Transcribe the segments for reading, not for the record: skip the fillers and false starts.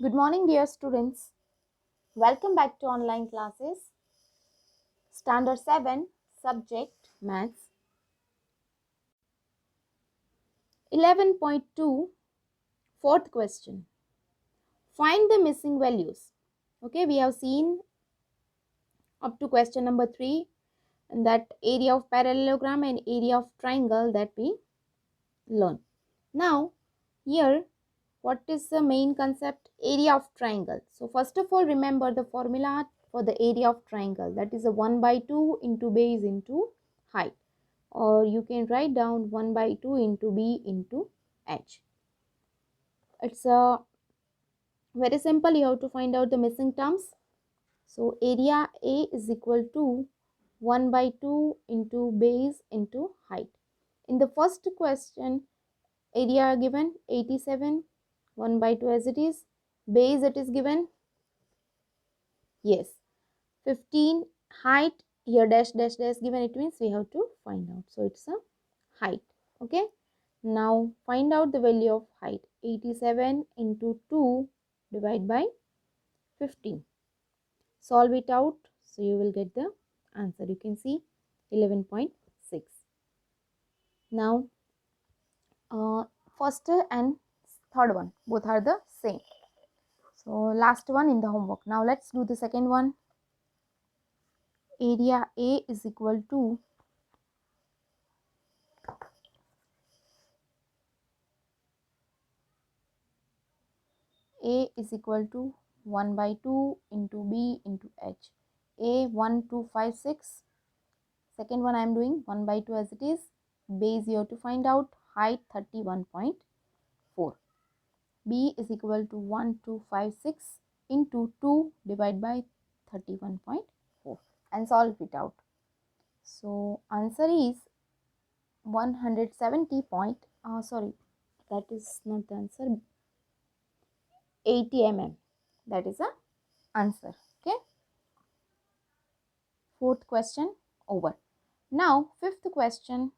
Good morning, dear students. Welcome back to online classes. Standard 7, Subject Maths. 11.2, fourth question. Find the missing values. Okay, we have seen up to question number 3, and that area of parallelogram and area of triangle that we learn. Now, here, what is the main concept? Area of triangle. So, first of all, remember the formula for the area of triangle. That is a 1 by 2 into base into height. Or you can write down 1 by 2 into b into h. It's a very simple. You have to find out the missing terms. So, area A is equal to 1 by 2 into base into height. In the first question, area given 87, 1 by 2 as it is. Base it is given, yes, 15. Height here dash dash dash given, it means we have to find out. So it's a height. Okay, now find out the value of height. 87 into 2 divided by 15. Solve it out, so you will get the answer. You can see 11.6. Now first and third one both are the same. So last one in the homework. Now let's do the second one. Area A is equal to A is equal to 1 by 2 into B into H. A 1, 2, 5, 6. Second one I am doing 1 by 2 as it is. Base you have to find out. Height 31.4. B is equal to 1, 2, 5, 6 into 2 divided by 31.4 and solve it out. So answer is 170 point, sorry, that is not the answer, 80 mm. That is the answer. Okay. Fourth question over. Now fifth question.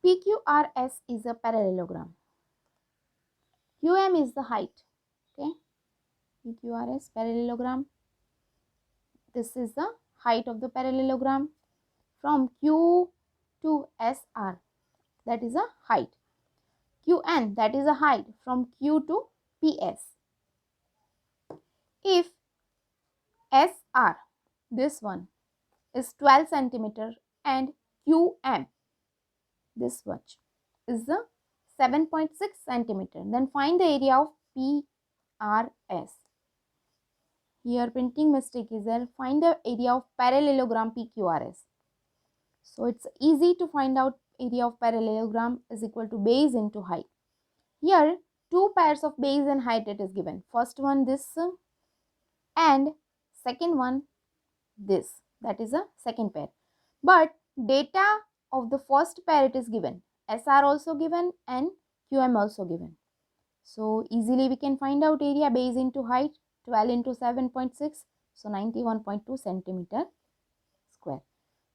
PQRS is a parallelogram. QM is the height. Okay. PQRS parallelogram. This is the height of the parallelogram from Q to SR. That is a height. QN, that is a height from Q to PS. If SR, this one, is 12 centimeter and QM, this much, is the 7.6 centimeter, then find the area of PRS. Here printing mistake is there. Find the area of parallelogram PQRS. So it's easy to find out area of parallelogram is equal to base into height. Here two pairs of base and height it is given. First one this and second one this. That is a second pair. But data of the first pair it is given. SR also given and QM also given. So easily we can find out area base into height. 12 into 7.6. So 91.2 centimeter square.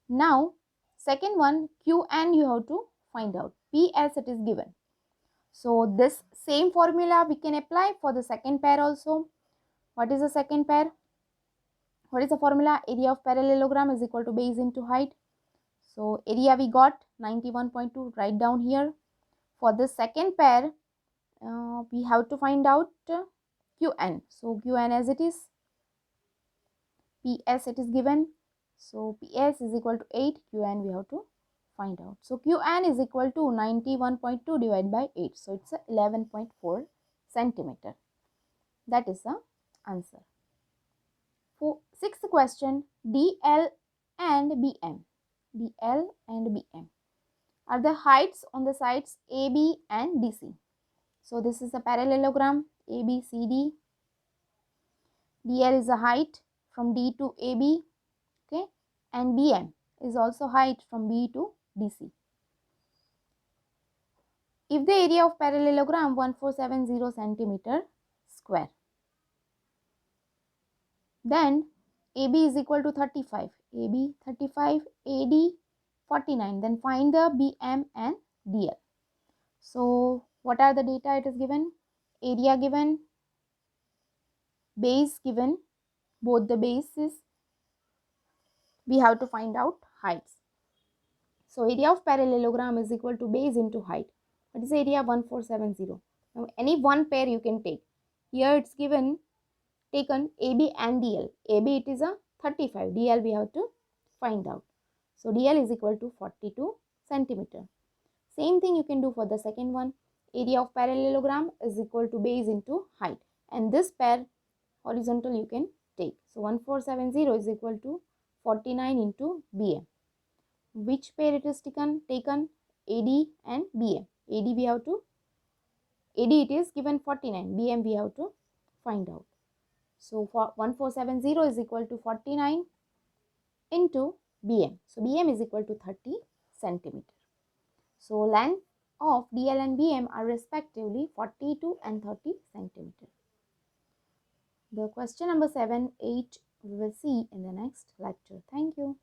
Now second one QN you have to find out. PS it is given. So this same formula we can apply for the second pair also. What is the second pair? What is the formula? Area of parallelogram is equal to base into height. So area we got 91.2, write down here. For the second pair, we have to find out Qn. So Qn as it is, PS it is given. So PS is equal to 8, Qn we have to find out. So Qn is equal to 91.2 divided by 8. So it's 11.4 centimeter. That is the answer. For sixth question, DL and BM. DL and BM are the heights on the sides AB and DC. So this is a parallelogram ABCD. DL is a height from D to AB, okay, and BM is also height from B to DC. If the area of parallelogram 1470 centimeter square, then AB is equal to 35, AB 35, AD 49, then find the BM and DL. So what are the data it is given? area given, base given, both the bases, we have to find out heights. So area of parallelogram is equal to base into height. What is area? 1470. Now any one pair you can take. Here it's given, taken AB and DL. AB it is a 35, DL we have to find out. So DL is equal to 42 centimeter. Same thing you can do for the second one. Area of parallelogram is equal to base into height, and this pair horizontal you can take. So 1470 is equal to 49 into BM. Which pair it is taken? AD and BM. AD we have to, AD it is given 49, BM we have to find out. So for 1470 is equal to 49 into BM. So BM is equal to 30 centimeter. So length of DL and BM are respectively 42 and 30 centimeter. The question number 7, 8 we will see in the next lecture. Thank you.